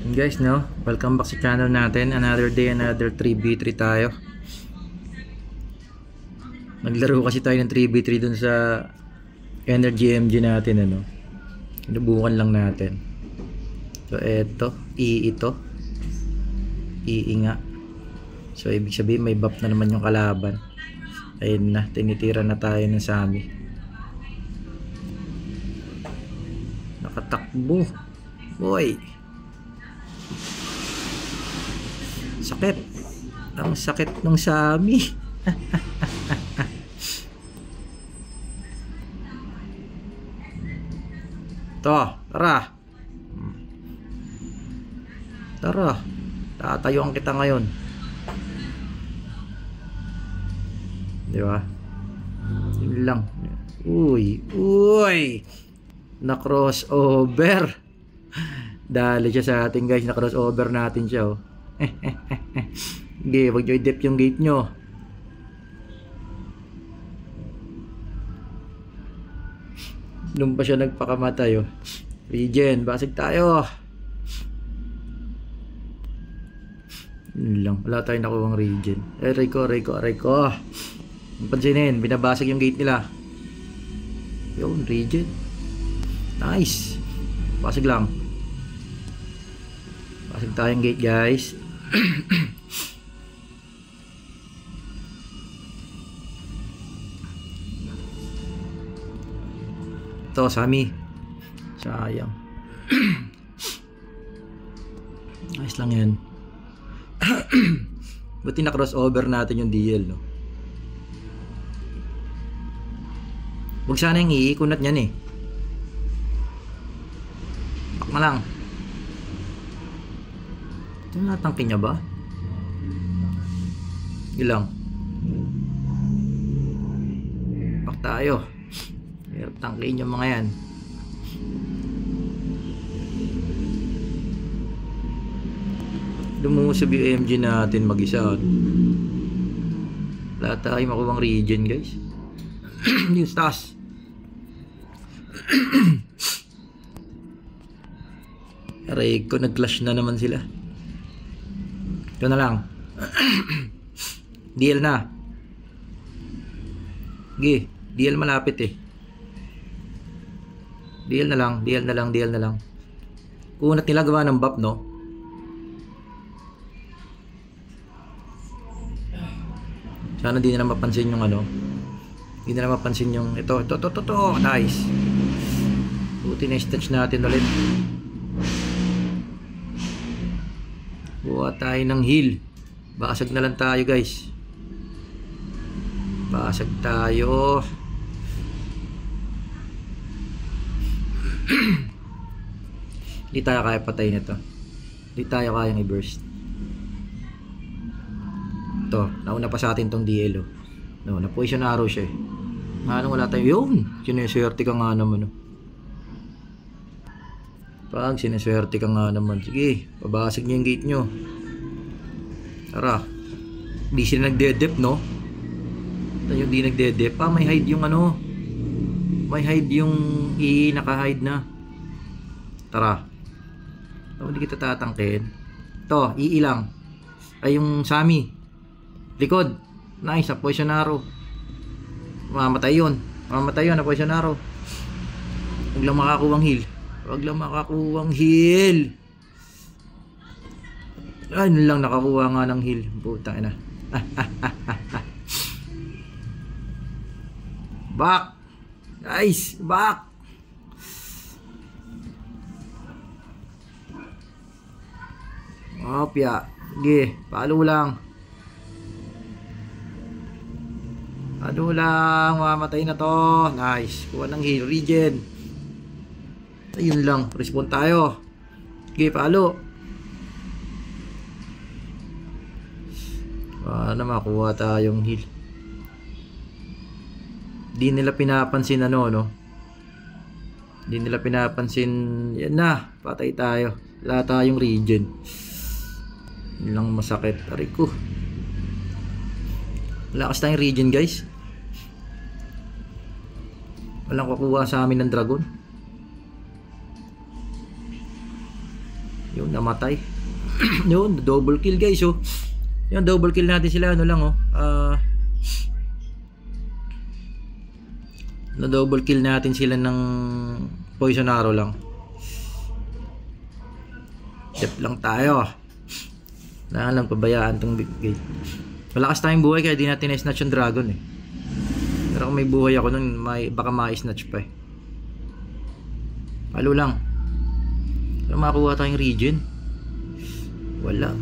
And guys, no, welcome back sa channel natin. Another day, another 3v3 tayo. Naglaro kasi tayo ng 3v3 dun sa Energy MG natin, ano. Inubukan lang natin. So eto, ito nga. So ibig sabihin may buff na naman yung kalaban. Ayun na, tinitira na tayo ng Sami. Nakatakbo. Boy, sakit. Ang sakit ng Sami. Tara. Tara. Tatayuan kita ngayon. Di ba? Yun lang. Uy. Na crossover. Dali siya sa atin, guys. Na crossover natin siya, oh. Okay, wag nyo i-dip yung gate nyo. Nung pa siya nagpakamatay, oh. Regen, basig tayo. Yun lang, wala tayong nakuhang regen. Aray ko. Pansinin, binabasag yung gate nila. Yun, regen. Nice. Basig lang. Basig tayong gate, guys. Ito, Sami. Sayang. Nice lang yan. Buti na crossover natin yung DL, no? Huwag sana yung iikunat niyan, eh. Bak na lang. Ito natangkin niya ba? Ilang. Bak tayo. Hirap tangkin yung mga yan. Lumusog yung MG natin mag-isa. Wala tayo makuwang regen, guys. Yung stas. Aray ko, nag-clash na naman sila. Ito na lang. DL na. Okay, DL malapit, eh. DL na lang. Unat nila gawa ng buff, no? Sana di nila mapansin yung ano. Hindi nila mapansin yung ito. Nice. Buti na stage natin ulit. Buha tayo ng heal. Basag na lang tayo, guys. Basag tayo. Hindi tayo kaya patayin ito. Hindi tayo kayang i-burst. Ito, nauna pa sa atin tong DL, oh. No, na-poison arrow siya, eh. Anong wala tayo? Yun! Sineswerte ka nga naman, oh. Pag sineswerte ka nga naman. Sige, pabasag niyo yung gate nyo. Tara. Di sila nagde-dep, no? Ito yung di nagde-dep. May hide yung ano. May hide yung naka-hide na. Tara. Hindi kita tatangkin. Ito, lang. Ay yung Sami. Likod. Nice, poison arrow. Mamatay yun, poison arrow. Huwag lang makakuwang heal. Ay, lang nakakuha nga ng heal. Putang ina. Back. Nice, back. Opya. Sige, palo lang. Mamatay na to. Nice. Kuha ng heal, regen. Ayun lang, respawn tayo. Okay, palo. Paano makuha tayong heal? Di nila pinapansin ano, no? Di nila pinapansin. Yan na, patay tayo. Wala tayong regen. Yun lang masakit. Aray ko. Wala kasi tayong regen, guys. Walang kukuha sa amin ng dragon. Yun, namatay. Yun, double kill guys, oh. Yun, double kill natin sila, ano lang, oh. Na double kill natin sila ng poison arrow lang. Step lang tayo. Na lang, pabayaan tong big gate. Malakas tayong buhay kaya di natin na-snatch yung dragon, eh. Pero kung may buhay ako nun, baka ma-snatch pa, eh. Palo lang. Pero makakuha tayong regen. Wala.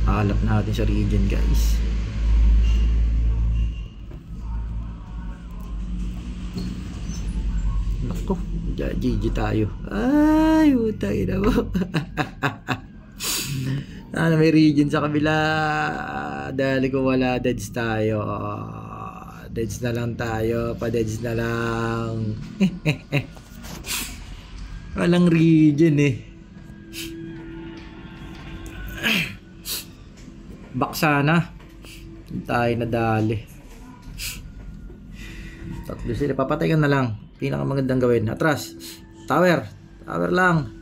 Alap natin sa regen, guys. Nako, GG tayo. Ay, utay na mo. May regen sa kabila. Dahil ko wala, deads tayo. Deads na lang tayo. Pa-deads na lang. Walang regen, eh. Back sana. Tayo nadali. Tatlo sila. Papatay ka na lang. Pinakamagandang gawin. Atras. Tower. Tower lang.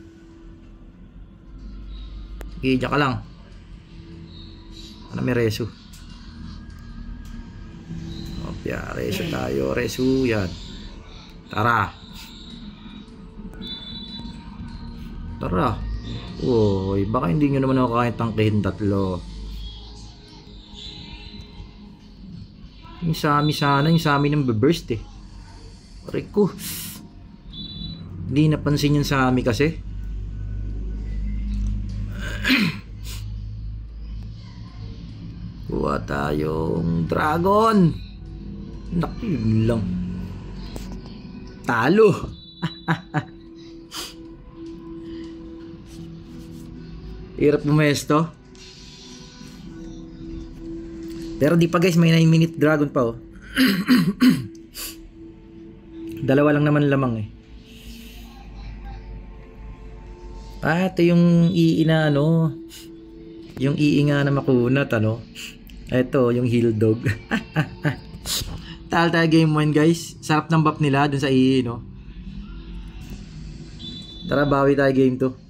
Sige, dyan ka lang. Ano, may resu. Opya, resu tayo. Resu, yan. Tara. Tara. Uy, baka hindi nyo naman ako kahit tangkihin tatlo. Yung Sami sana, yung Sami nang burst, eh. Rico. Hindi napansin yung Sami kasi. Kuha tayong dragon. Naku, yun lang. Talo. Hirap bumesto. Pero di pa guys, may 9-minute dragon pa, oh. Dalawa lang naman lamang, eh. Ito yung iina, ano. Yung iinga na makunat, ano. Ito, yung heal dog. Tal tayo game 1 guys. Sarap ng buff nila dun sa no. Tara, bawi tayo game 2.